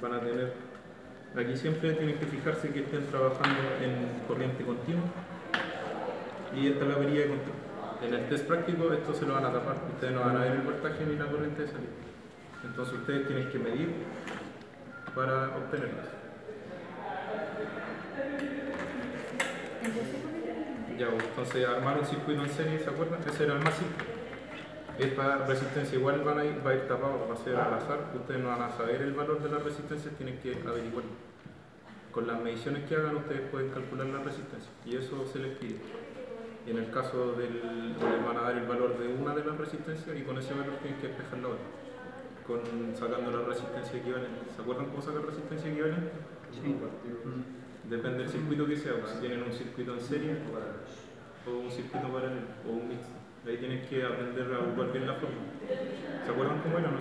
van a tener, aquí siempre tienen que fijarse que estén trabajando en corriente continua y esta es la avería de control. En el test práctico esto se lo van a tapar, ustedes no van a ver el voltaje ni la corriente de salida. Entonces ustedes tienen que medir para obtenerlo. Ya, entonces armar un circuito en serie, ¿se acuerdan? Ese era el más simple. Esta resistencia igual va a ir tapado, va a ser al azar, ustedes no van a saber el valor de la resistencia, tienen que averiguarlo. Con las mediciones que hagan ustedes pueden calcular la resistencia y eso se les pide. Y en el caso les van a dar el valor de una de las resistencias y con ese valor tienen que despejar la otra, sacando la resistencia equivalente. ¿Se acuerdan cómo sacar resistencia equivalente? Sí. Depende del circuito que sea, si tienen un circuito en serie o un circuito paralelo o un mixto. Ahí tienen que aprender a ocupar bien la forma. ¿Se acuerdan cómo era, no?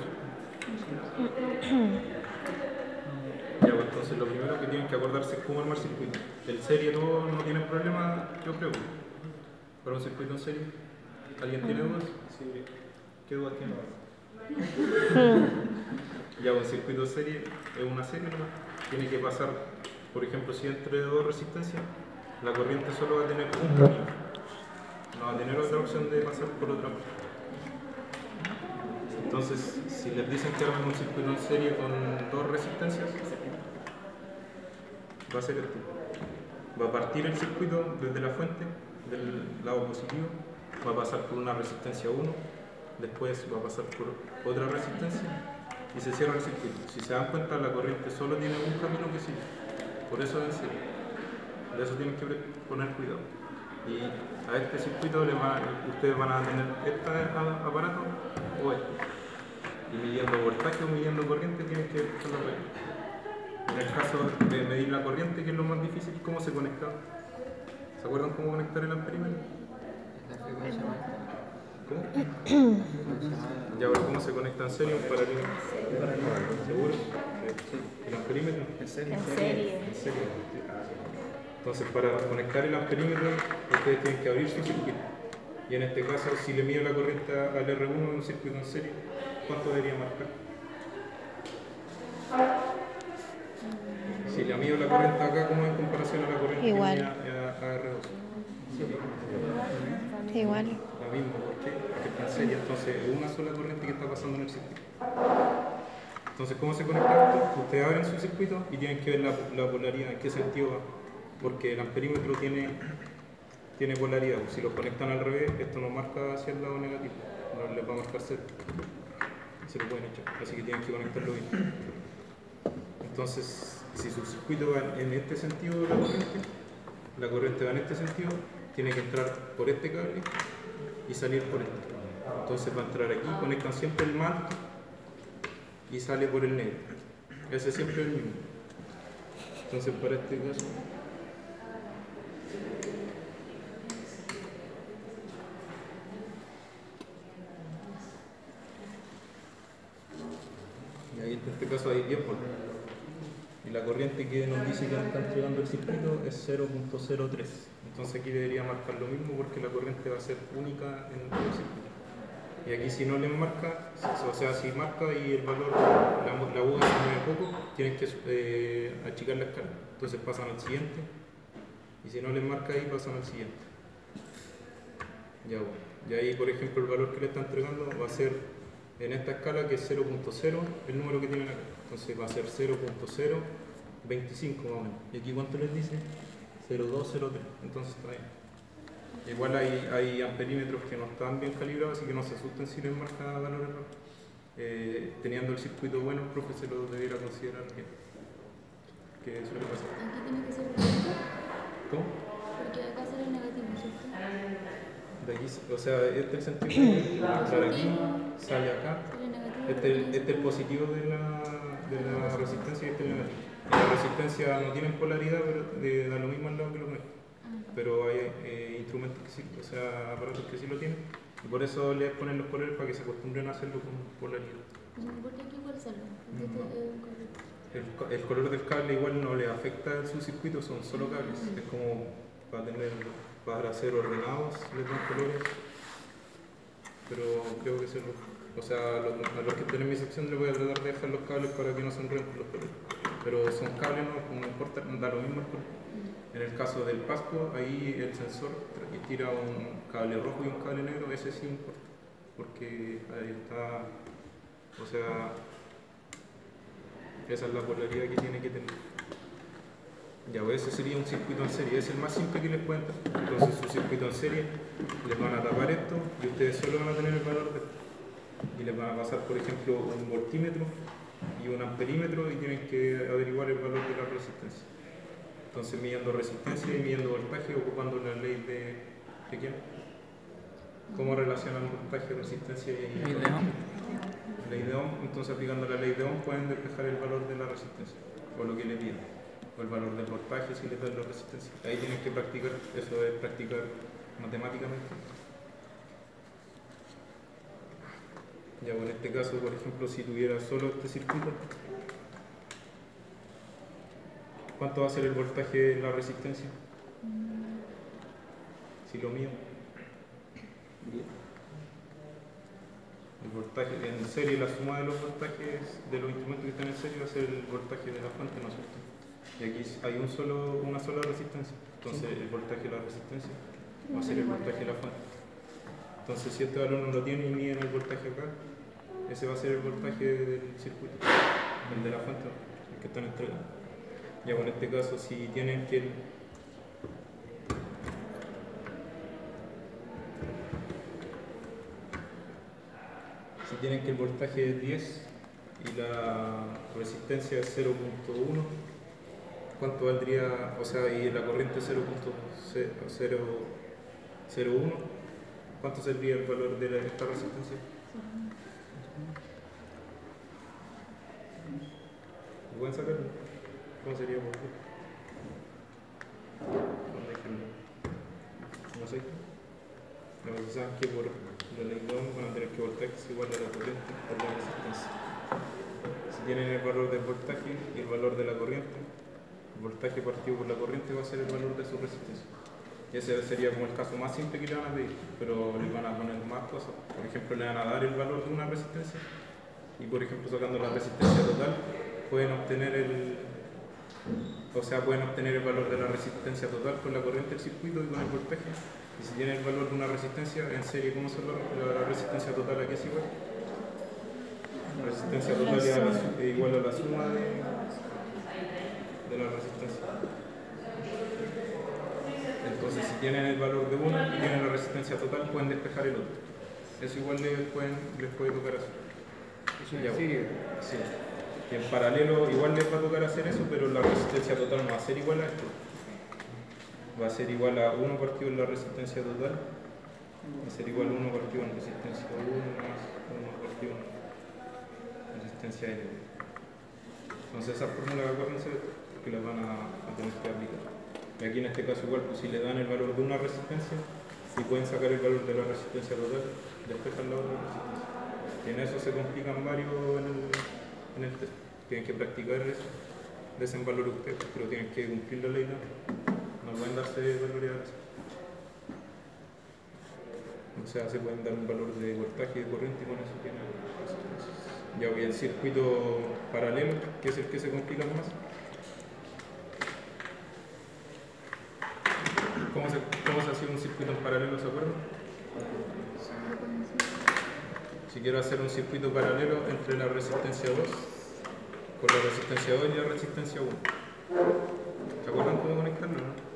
Ya, pues entonces lo primero que tienen que acordarse es cómo armar circuito. El serie no tiene problema, yo creo. Para un circuito en serie. ¿Alguien tiene dudas? Sí. ¿Qué dudas tiene? Ya, un circuito serie es una serie, ¿no? Tiene que pasar, por ejemplo, si entre dos resistencias, la corriente solo va a tener un camino. No va a tener otra opción de pasar por otra parte. Entonces, si les dicen que arman un circuito en serie con dos resistencias, va a ser esto. Va a partir el circuito desde la fuente, del lado positivo, va a pasar por una resistencia 1, después va a pasar por otra resistencia y se cierra el circuito. Si se dan cuenta, la corriente solo tiene un camino que sigue. Por eso es en serie. De eso tienen que poner cuidado. Y a este circuito ustedes van a tener este aparato o este. Y midiendo voltaje o midiendo corriente tienen que hacer la regla. En el caso de medir la corriente, que es lo más difícil, ¿cómo se conecta? ¿Se acuerdan cómo conectar el amperímetro? ¿Cómo? Ya, ahora, ¿cómo se conecta en serie o en paralelo? ¿Seguro? ¿El amperímetro? En serie. En serie. Entonces, para conectar el amperímetro, ustedes tienen que abrir su circuito. Y en este caso, si le mido la corriente al R1 de un circuito en serie, ¿cuánto debería marcar? Si le mido la corriente acá, ¿cómo es en comparación a la corriente igual que mide a R2? Sí. Igual. La misma, ¿por qué? Porque está en serie, entonces es una sola corriente que está pasando en el circuito. Entonces, ¿cómo se conecta esto? Ustedes abren su circuito y tienen que ver la polaridad, en qué sentido va. Porque el amperímetro tiene polaridad. Si lo conectan al revés, esto no marca hacia el lado negativo, no les va a marcar cero. Se lo pueden echar, así que tienen que conectarlo bien. Entonces, si su circuito va en este sentido de la corriente va en este sentido, tiene que entrar por este cable y salir por este. Entonces va a entrar aquí, conectan siempre el manto y sale por el negro. Ese siempre es el mismo. Entonces para este caso, y ahí en este caso hay 10 voltios. Y la corriente que nos dice que nos está entregando el circuito es 0.03. Entonces aquí debería marcar lo mismo porque la corriente va a ser única en todo el circuito. Y aquí si no les marca, o sea, si marca y el valor, la U se mueve poco, tienen que achicar la escala. Entonces pasan al siguiente. Y si no les marca ahí, pasan al siguiente. Ya, bueno. Y ahí, por ejemplo, el valor que le está entregando va a ser en esta escala que es 0.0, el número que tienen acá. Entonces va a ser 0.025 más o menos. ¿Y aquí cuánto les dice? 0.203. Entonces está bien. Igual hay amperímetros que no están bien calibrados, así que no se asusten si les marca valores raros. Teniendo el circuito bueno, el profe se lo debiera considerar bien. ¿Qué suele pasar? Aquí tiene que ser positivo. ¿Cómo? Porque acá sale negativo, ¿cierto? De aquí, o sea, este es el sentido que entrar aquí, sale acá. Este es el positivo de la resistencia y este es el negativo. La resistencia no tienen polaridad, pero da lo mismo al lado que los negros. Pero hay instrumentos que sí, o sea, aparatos que sí lo tienen. Y por eso les ponen los colores para que se acostumbren a hacerlo con polaridad. ¿Por qué aquí igual sale? El color del cable igual no le afecta a su circuito, son solo cables. Es como para ser ordenados les dan colores, pero creo que se lo O sea, a los que estén en mi sección les voy a tratar de dejar los cables para que no se enreden con los colores. Pero son cables, no importa, da lo mismo el color. En el caso del pasto, ahí el sensor tira un cable rojo y un cable negro, ese sí importa. Porque ahí está, o sea, esa es la polaridad que tiene que tener. Ya, pues ese sería un circuito en serie, es el más simple que les pueden dar. Entonces su circuito en serie, les van a tapar esto y ustedes solo van a tener el valor de esto. Y les van a pasar, por ejemplo, un voltímetro y un amperímetro y tienen que averiguar el valor de la resistencia. Entonces midiendo resistencia y midiendo voltaje ocupando la ley ¿de quién? ¿Cómo relacionan voltaje, resistencia y Ley de Ohm. Ley de Ohm? Entonces aplicando la ley de Ohm pueden despejar el valor de la resistencia o lo que les piden, o el valor del voltaje si les dan la resistencia. Ahí tienen que practicar, eso es practicar matemáticamente. Ya, en este caso, por ejemplo, si tuviera solo este circuito, ¿cuánto va a ser el voltaje de la resistencia? Si lo mido. El voltaje en serie, la suma de los voltajes de los instrumentos que están en serie va a ser el voltaje de la fuente, ¿no es cierto? Y aquí hay una sola resistencia, entonces el voltaje de la resistencia va a ser el voltaje de la fuente. Entonces si este valor no lo tiene y miden el voltaje acá, ese va a ser el voltaje del circuito, el de la fuente, el que están entregando. Ya, en este caso, si tienen que el voltaje es 10 y la resistencia es 0.1, ¿cuánto valdría? O sea, y la corriente es 0.001, ¿cuánto sería el valor de esta resistencia? ¿Lo pueden sacar? ¿Cómo sería? No sé. No, si saben que por la ley de Ohm van a tener que voltaje es igual a la corriente por la resistencia. Si tienen el valor del voltaje y el valor de la corriente, el voltaje partido por la corriente va a ser el valor de su resistencia. Y ese sería como el caso más simple que le van a pedir, pero le van a poner más cosas. Por ejemplo, le van a dar el valor de una resistencia y, por ejemplo, sacando la resistencia total, pueden obtener el valor de la resistencia total con la corriente del circuito y con el voltaje. Y si tienen el valor de una resistencia en serie, ¿cómo son la resistencia total? ¿A qué es igual? La resistencia total es igual a la suma de la resistencia. Entonces, si tienen el valor de uno y tienen la resistencia total, pueden despejar el otro. Eso igual les puede tocar hacer. Sí. Y en paralelo igual les va a tocar hacer eso, pero la resistencia total no va a ser igual a esto. Va a ser igual a 1 partido en la resistencia total, va a ser igual a 1 partido en resistencia 1 más 1 partido en resistencia L. Entonces esa fórmula acuérdense que la van a tener que aplicar. Y aquí en este caso igual, pues si le dan el valor de una resistencia, si pueden sacar el valor de la resistencia total, despejan la otra resistencia. Y en eso se complican varios en el test. Tienen que practicar eso, desen valor ustedes, pero tienen que cumplir la ley también. No pueden darse valoridades. O sea, se pueden dar un valor de voltaje y de corriente y con eso tienen resistencias. Ya voy al circuito paralelo, que es el que se complica más. ¿Cómo se hacía un circuito en paralelo, se acuerdan? Si quiero hacer un circuito paralelo entre la resistencia 2 con la resistencia 2 y la resistencia 1. ¿Se acuerdan cómo conectarlo, no?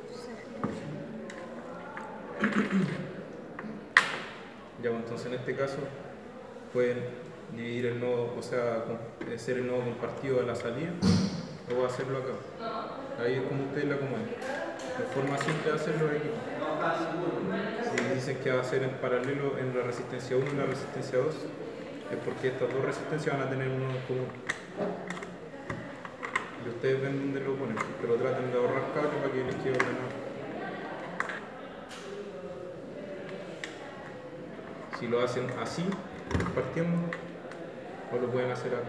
Ya, entonces en este caso pueden dividir el nodo, o sea, hacer el nodo compartido a la salida o hacerlo acá. Ahí es como ustedes la acomodan. La forma simple de hacerlo es aquí. Si dicen que va a ser en paralelo en la resistencia 1 y la resistencia 2, es porque estas dos resistencias van a tener un nodo en común. Y ustedes ven dónde lo ponen, pero traten de ahorrar cable para que les quede ordenado. Si lo hacen así, partiendo, o lo pueden hacer acá.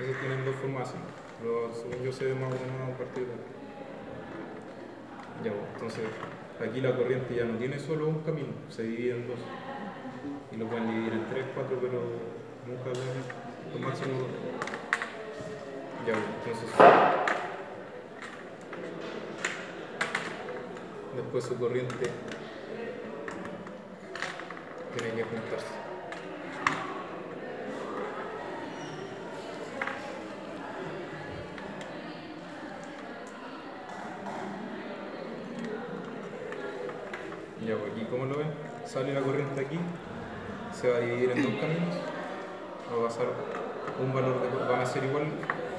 Esos tienen dos formas, pero según yo se ve más ordenado a partir de aquí. Ya, entonces aquí la corriente ya no tiene solo un camino, se divide en dos. y lo pueden dividir en 3, 4, pero nunca lo máximo 2. Ya, entonces después su corriente tiene que juntarse. Ya, pues aquí como lo ven, sale la corriente aquí, se va a dividir en 2 caminos, va a pasar un valor de, van a ser igual,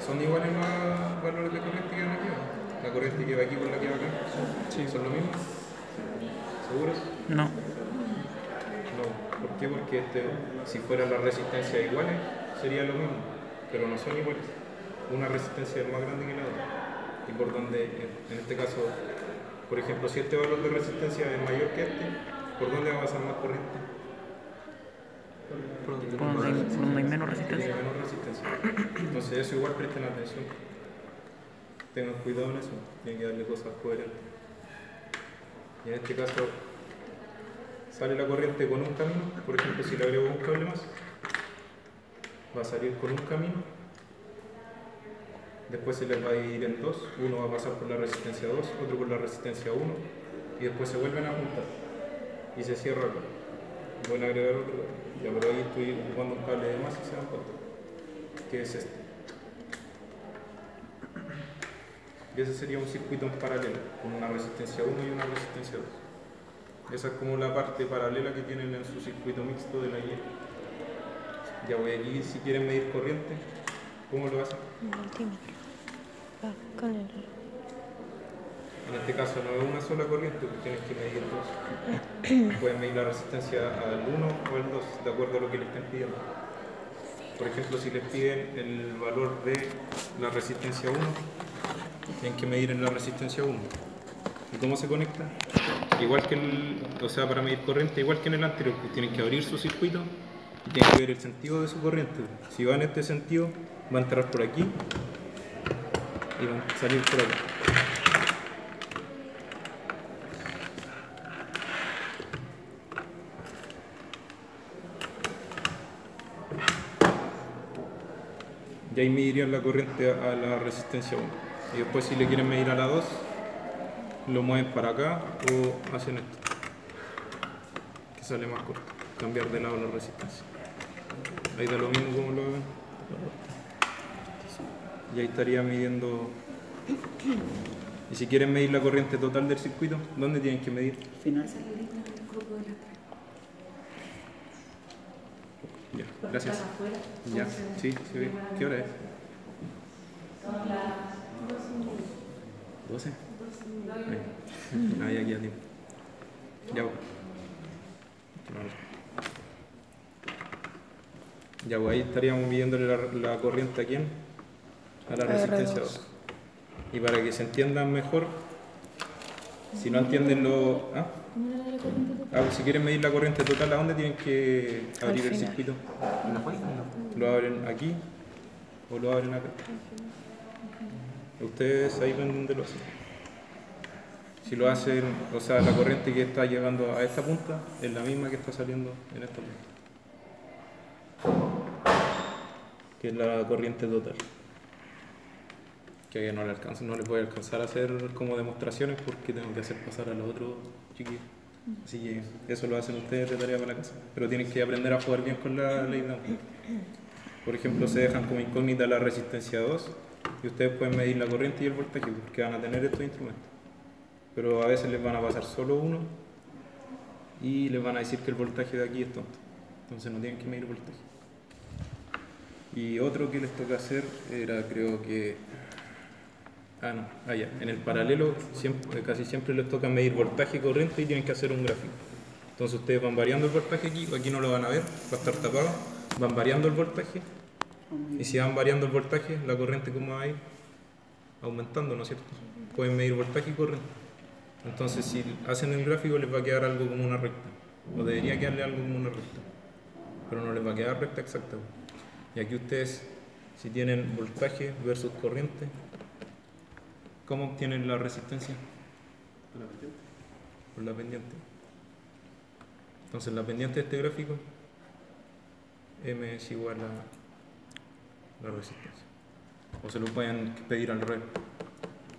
son iguales los valores de corriente que van aquí, ¿no? La corriente que va aquí con la que va acá, sí, son lo mismo. ¿Seguros? No. No. ¿Por qué? Porque si fueran las resistencias iguales, sería lo mismo, pero no son iguales. Una resistencia es más grande que la otra. Y por donde, en este caso, por ejemplo, si este valor de resistencia es mayor que este, ¿por dónde va a pasar más corriente? Por donde hay menos resistencia. Tiene menos resistencia. Entonces eso igual presten atención. Tengan cuidado en eso, tienen que darle cosas coherentes. Y en este caso sale la corriente con un camino, por ejemplo si le agrego un cable más, va a salir con un camino, después se les va a dividir en 2, uno va a pasar por la resistencia 2, otro por la resistencia 1, y después se vuelven a juntar y se cierra acá. Voy a agregar otro, ya, pero ahí estoy ocupando un cable de más y se dan cuenta, que es este. Y ese sería un circuito en paralelo, con una resistencia 1 y una resistencia 2. Esa es como la parte paralela que tienen en su circuito mixto de la guía. Ya voy aquí, si quieren medir corriente, ¿cómo lo hacen? Multímetro. Con el... En este caso no es una sola corriente, porque tienes que medir 2. Pueden medir la resistencia al 1 o al 2, de acuerdo a lo que les estén pidiendo. Por ejemplo, si les piden el valor de la resistencia 1, tienen que medir en la resistencia 1. ¿Y cómo se conecta? Igual que para medir corriente, igual que en el anterior, pues tienen que abrir su circuito y tienen que ver el sentido de su corriente. Si va en este sentido, va a entrar por aquí y va a salir por acá. Y ahí medirían la corriente a la resistencia 1. Y después si le quieren medir a la 2, lo mueven para acá o hacen esto, que sale más corto, cambiar de lado la resistencia. Ahí da lo mismo como lo ven. Y ahí estaría midiendo. Y si quieren medir la corriente total del circuito, ¿dónde tienen que medir? Final. Ya, gracias. Ya, sí, se ve. ¿Qué hora es? 12. Ahí, aquí a tiempo. Ya, ya, pues ahí estaríamos midiéndole la corriente a quién? A la resistencia 2. Y para que se entiendan mejor, si no entienden lo... ¿Ah? Pues si quieren medir la corriente total, ¿a dónde tienen que abrir el circuito? ¿En la puerta? ¿Lo abren aquí o lo abren acá? Ustedes ahí ven dónde lo hacen. Si lo hacen, o sea, la corriente que está llegando a esta punta es la misma que está saliendo en esta punta, que es la corriente total. Que no les voy a alcanzar a hacer como demostraciones porque tengo que hacer pasar a los otros chiquillos. Así que eso lo hacen ustedes de tarea para la casa. Pero tienen que aprender a jugar bien con la ley de Ohm. Por ejemplo, se dejan como incógnita la resistencia 2 y ustedes pueden medir la corriente y el voltaje porque van a tener estos instrumentos. Pero a veces les van a pasar solo uno y les van a decir que el voltaje de aquí es tonto. Entonces no tienen que medir voltaje. Y otro que les toca hacer era, creo que... ya. En el paralelo casi siempre les toca medir voltaje y corriente y tienen que hacer un gráfico. Entonces ustedes van variando el voltaje aquí no lo van a ver, va a estar tapado, van variando el voltaje y si van variando el voltaje, la corriente como va a ir aumentando, ¿no es cierto? Pueden medir voltaje y corriente. Entonces si hacen el gráfico les va a quedar algo como una recta, o debería quedarle algo como una recta, pero no les va a quedar recta exacta. Y aquí ustedes, si tienen voltaje versus corriente, ¿cómo obtienen la resistencia? Por la pendiente. Entonces la pendiente de este gráfico M es igual a la resistencia. O se lo pueden pedir al revés.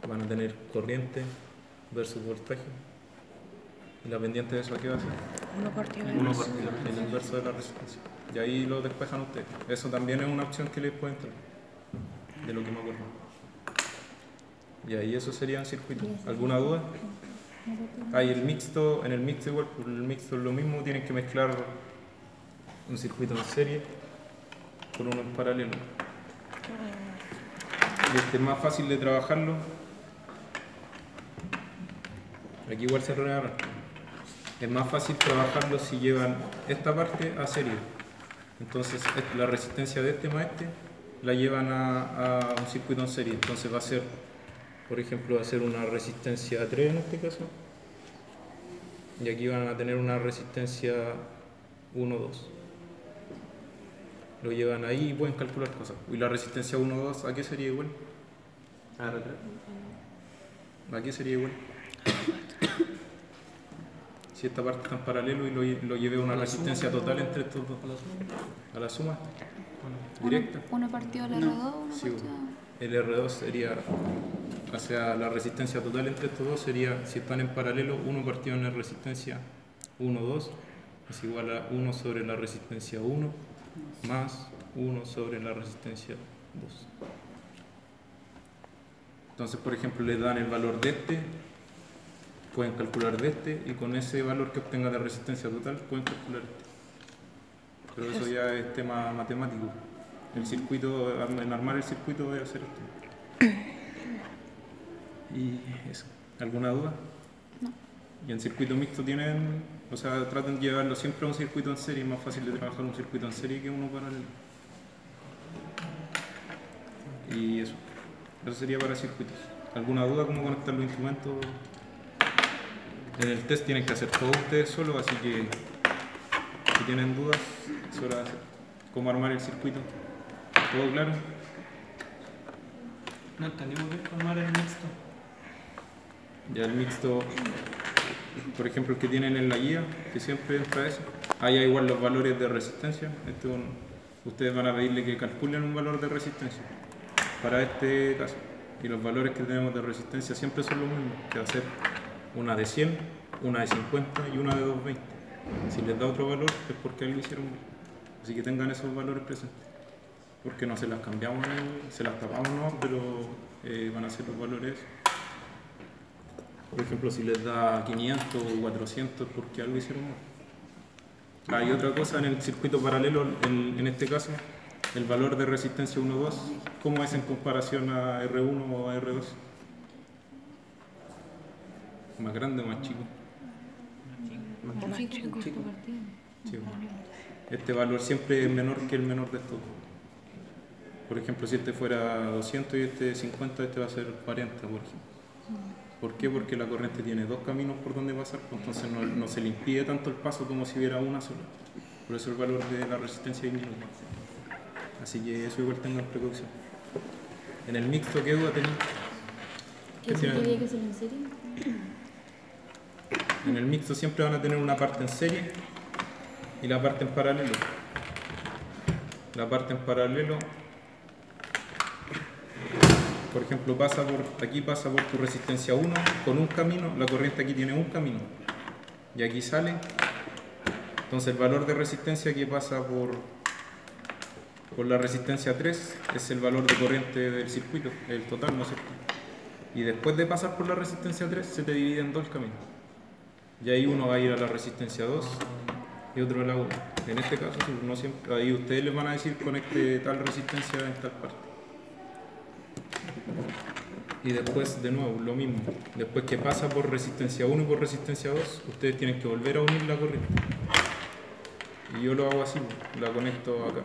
Van a tener corriente versus voltaje. Y la pendiente de eso, ¿qué va a ser? 1 partido de Uno dos. partido el inverso de la resistencia. Y ahí lo despejan ustedes. Eso también es una opción que les puede entrar, de lo que me acuerdo. Y ahí eso sería un circuito. ¿Alguna duda? Hay el mixto, en el mixto igual, por el mixto es lo mismo, tienen que mezclar un circuito en serie con uno en paralelo. Y este es más fácil de trabajarlo. Aquí igual se reagarra. Es más fácil trabajarlo si llevan esta parte a serie. Entonces la resistencia de este más este la llevan a un circuito en serie. Entonces va a ser, por ejemplo, va a ser una resistencia 3 en este caso. Y aquí van a tener una resistencia 1, 2. Lo llevan ahí y pueden calcular cosas. ¿Y la resistencia 1, 2 a qué sería igual? ¿A qué sería igual? Si esta parte está en paralelo y lo llevé a una resistencia total entre estos dos. ¿A la suma? ¿Directa? Uno partido al R2, uno Sí, partido... el R2 sería, o sea, la resistencia total entre estos dos sería, si están en paralelo, 1 partido en la resistencia 1, 2, es igual a 1 sobre la resistencia 1 más 1 sobre la resistencia 2. Entonces, por ejemplo, les dan el valor de este, pueden calcular de este, y con ese valor que obtengan de resistencia total, pueden calcular este. Pero eso ya es tema matemático. El circuito, en armar el circuito debe hacer esto. Y eso. ¿Alguna duda? No. Y en circuito mixto tienen, o sea, traten de llevarlo siempre a un circuito en serie, es más fácil de trabajar un circuito en serie que uno paralelo. Y eso. Eso sería para circuitos. ¿Alguna duda cómo conectar los instrumentos? En el test tienen que hacer todo ustedes solos, así que si tienen dudas, es hora de hacer. ¿Cómo armar el circuito? ¿Todo claro? No entendimos bien formar el mixto. Ya el mixto, por ejemplo, el que tienen en la guía, que siempre entra eso. Ahí hay igual los valores de resistencia. Ustedes van a pedirle que calculen un valor de resistencia para este caso. Y los valores que tenemos de resistencia siempre son los mismos, que va a ser una de 100, una de 50 y una de 220. Si les da otro valor es porque algo hicieron mal. Así que tengan esos valores presentes. Porque no se las cambiamos, se las tapamos, no, pero van a ser los valores. Por ejemplo, si les da 500 o 400 porque algo hicieron mal. Hay otra cosa en el circuito paralelo, en este caso, el valor de resistencia 1-2, ¿cómo es en comparación a R1 o a R2? ¿Más grande o más chico? Más chico que justo partido. Sí. Este valor siempre es menor que el menor de estos. Por ejemplo, si este fuera 200 y este 50, este va a ser 40, por ejemplo. ¿Por qué? Porque la corriente tiene dos caminos por donde pasar, pues entonces no se le impide tanto el paso como si hubiera una sola. Por eso el valor de la resistencia disminuye. Así que eso igual tengan precaución. En el mixto, ¿qué duda tenéis? ¿Qué se había que hacerlo en serie? En el mixto siempre van a tener una parte en serie y la parte en paralelo. La parte en paralelo, por ejemplo, aquí pasa por tu resistencia 1 con un camino, la corriente aquí tiene un camino y aquí sale. Entonces el valor de resistencia que pasa por la resistencia 3 es el valor de corriente del circuito, el total, ¿no es cierto? Y después de pasar por la resistencia 3 se te divide en dos caminos. Y ahí uno va a ir a la resistencia 2 y otro a la 1. En este caso, no siempre, ahí ustedes les van a decir conecte tal resistencia en tal parte. Y después, de nuevo, lo mismo. Después que pasa por resistencia 1 y por resistencia 2, ustedes tienen que volver a unir la corriente. Y yo lo hago así, la conecto acá.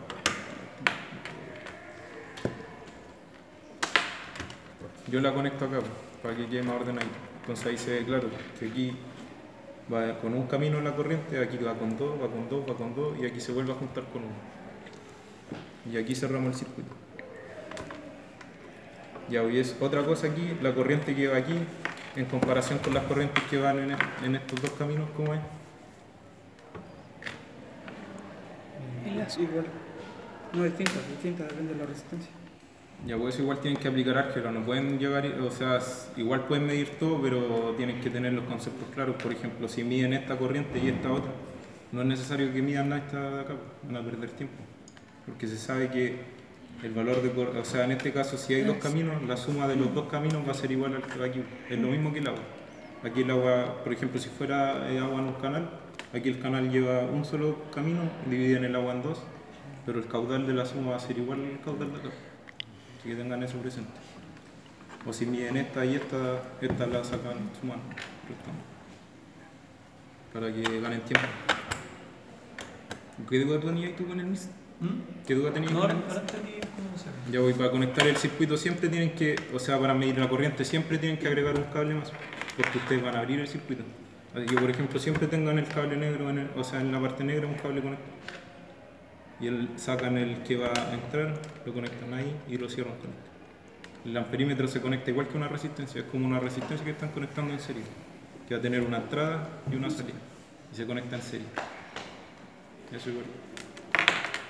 Yo la conecto acá, para que quede más ordenadito. Entonces ahí se ve claro que aquí va con un camino en la corriente, aquí va con dos, va con dos, va con dos, y aquí se vuelve a juntar con uno. Y aquí cerramos el circuito. Ya, y es otra cosa aquí, la corriente que va aquí, en comparación con las corrientes que van en estos dos caminos, ¿cómo es? Igual. No, distinta, depende de la resistencia. Ya, pues eso igual tienen que aplicar álgebra, no pueden llegar, o sea, igual pueden medir todo, pero tienen que tener los conceptos claros. Por ejemplo, si miden esta corriente y esta otra, no es necesario que midan esta de acá, van a perder tiempo. Porque se sabe que el valor de, o sea, en este caso, si hay dos caminos, la suma de los dos caminos va a ser igual al que aquí. Es lo mismo que el agua. Aquí el agua, por ejemplo, si fuera agua en un canal, aquí el canal lleva un solo camino, dividen el agua en dos, pero el caudal de la suma va a ser igual al caudal de acá. Así que tengan eso presente. O si miden esta y esta la sacan sumando, restando. Para que ganen tiempo. ¿Qué duda tenías tú con el MIS? ¿Qué duda tenías No, con ahora el MIS? entendí cómo se ve. Ya voy, para conectar el circuito siempre tienen que, o sea, para medir la corriente siempre tienen que agregar un cable más, porque ustedes van a abrir el circuito. Así que, por ejemplo, siempre tengan el cable negro, o sea, en la parte negra un cable conectado. Y sacan el que va a entrar, lo conectan ahí y lo cierran con esto. El amperímetro se conecta igual que una resistencia, es como una resistencia que están conectando en serie, que va a tener una entrada y una salida, y se conecta en serie. Eso igual.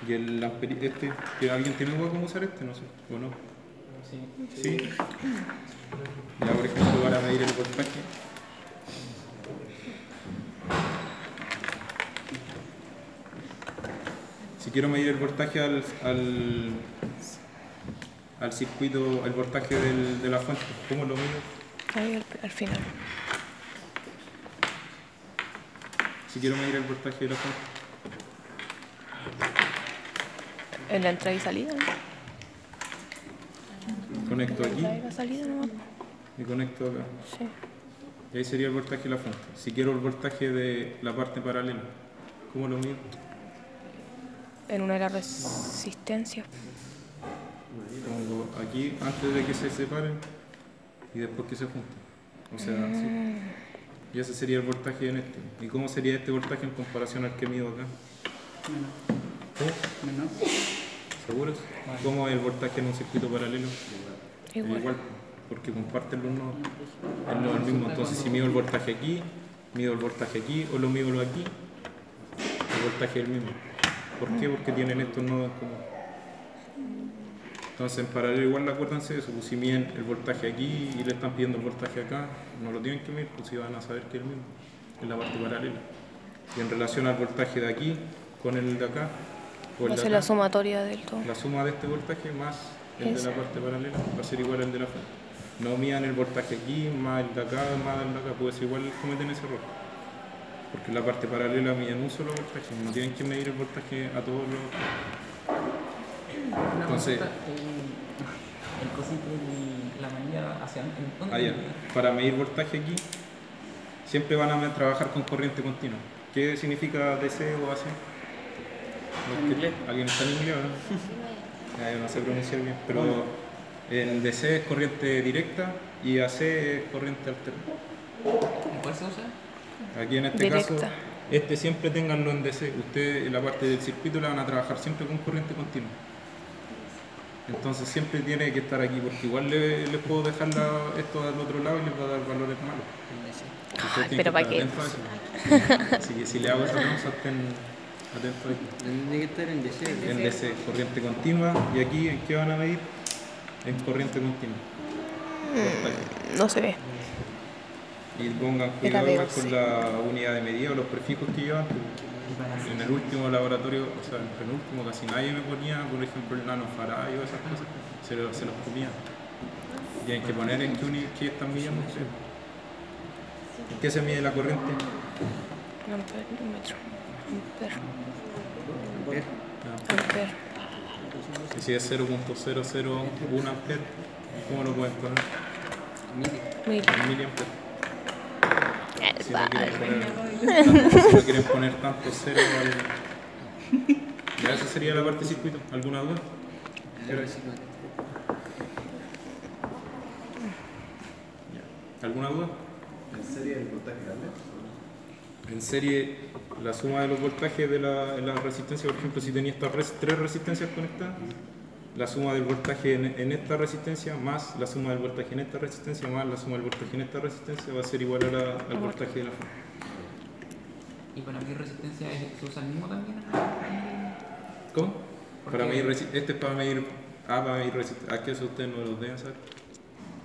Y el amperímetro, ¿que alguien tiene duda cómo usar este? No sé, ¿o no? Sí. Ya, por ejemplo, para medir el voltaje. Si quiero medir el voltaje al circuito, el voltaje de la fuente, ¿cómo lo mido? Ahí al final. Si quiero medir el voltaje de la fuente, En la entrada y salida, ¿no? conecto aquí Entrada y la salida, ¿no? y conecto acá. Sí. Y ahí sería el voltaje de la fuente. Si quiero el voltaje de la parte paralela, ¿cómo lo mido? En una de las resistencias. Pongo aquí antes de que se separen y después que se junten. O sea, así. Y ese sería el voltaje en este. ¿Y cómo sería este voltaje en comparación al que mido acá? ¿Cómo? Menor. ¿Seguros? ¿Cómo es el voltaje en un circuito paralelo? Igual. Porque comparten los nodos. Es lo mismo. Entonces, si mido el voltaje aquí, mido el voltaje aquí o lo mido aquí, el voltaje es el mismo. ¿Por qué? Porque tienen estos nodos en común. Entonces, en paralelo, igual acuérdense de eso. Pues si miden el voltaje aquí y le están pidiendo el voltaje acá, no lo tienen que medir, pues si van a saber que es el mismo. Es la parte paralela. Y en relación al voltaje de aquí con el de acá, o el Va a de ser acá, la sumatoria del todo. la suma de este voltaje más el de Eso. la parte paralela va a ser igual al de la fuente. No midan el voltaje aquí, más el de acá, más el de acá, pues igual cometen ese error. Porque en la parte paralela miden un solo voltaje, no tienen que medir el voltaje a todos los. Entonces, el cosito de la manilla hacia ¿dónde? allá, para medir voltaje aquí, siempre van a trabajar con corriente continua. ¿Qué significa DC o AC? En inglés. ¿Alguien está en inglés o no? Ya, yo no sé pronunciar bien, pero en DC es corriente directa y AC es corriente alterna. ¿Cuál se usa? Aquí en este Directa. caso, siempre ténganlo en DC. Ustedes en la parte del circuito la van a trabajar siempre con corriente continua. Entonces siempre tiene que estar aquí, porque igual les puedo dejar esto al otro lado y les va a dar valores malos. Ustedes tienen pero que ¿para estar qué? atentos a eso. Así que si le hago esa pregunta, estén atentos aquí. Tiene que estar en DC. En DC, corriente continua, y aquí ¿en qué van a medir? En corriente continua. Voltaje. No se ve. Y pongan Era cuidado de igual 11. con la unidad de medida o los prefijos que llevan. En el último laboratorio, o sea, en el penúltimo, casi nadie me ponía, por ejemplo, el nanofarad y esas cosas. Se los comían. Tienen que poner en qué están midiendo ustedes. ¿En qué se mide la corriente? Amperímetro. Ver. Amper. Y si es 0.001 amper, ¿cómo lo pueden poner? Mira. En miliamper. Es Si no quieren vale. poner, si no quieren poner tanto cero al. Ya, esa sería la parte de circuito. ¿Alguna duda? Ya. ¿Alguna duda? ¿En serie el voltaje cambia? En serie, la suma de los voltajes de la resistencia, por ejemplo, si tenía estas tres resistencias conectadas, la suma del voltaje en esta resistencia más la suma del voltaje en esta resistencia más la suma del voltaje en esta resistencia va a ser igual al voltaje de la fuente. ¿Y para qué resistencia se usa el mismo también? ¿Cómo? Para medir este es para medir para medir resistencia. Aquí eso ustedes no los deben saber.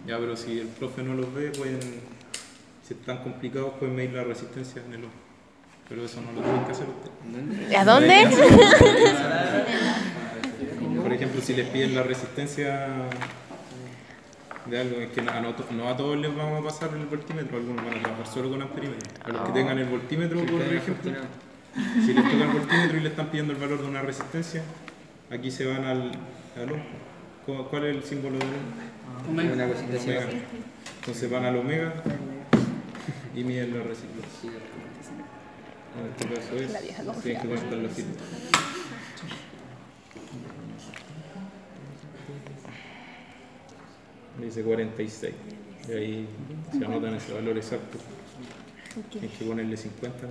Ya, pero si el profe no los ve, pueden, si están complicados, pueden medir la resistencia en el ojo. Pero eso no lo tienen que hacer ustedes. ¿A dónde? Por ejemplo, si les piden la resistencia de algo, es que no a todos les vamos a pasar el voltímetro, algunos van a trabajar solo con amperímetro. A los que tengan el voltímetro, por ejemplo, si les toca el voltímetro y le están pidiendo el valor de una resistencia, aquí se van al ojo. ¿Cuál es el símbolo del ojo? Una cosita así. Omega. Entonces van al omega y miden la resistencia. En este caso es, tienen que conectar los hilos. Dice 46. Y ahí se anotan ese valor exacto. Hay que ponerle 50.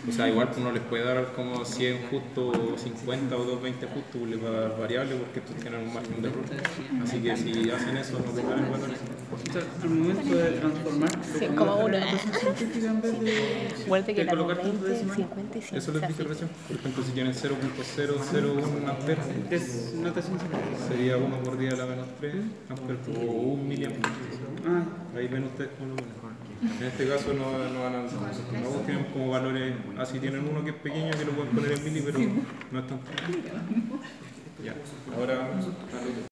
O sea, igual uno les puede dar como 100 justo, 50 o 220 justo, les va a dar variable porque estos tienen un margen de error. Así que si hacen eso, no les dan el valor. Al momento de transformar, 100,1. en vez Muerte que de era colocar como punto 20, decimal, 55. Eso les dije recién. Por ejemplo, si tienen 0.001 amperes, es notación simple. sería 1 por 10 a la menos 3 amperes o 1 miliamperes. Ah, Ahí ven ustedes cómo lo ponen. En este caso no van a... No tienen como valores... Así tienen uno que es pequeño que lo pueden poner en mili, pero no es tanto. Ya, ahora...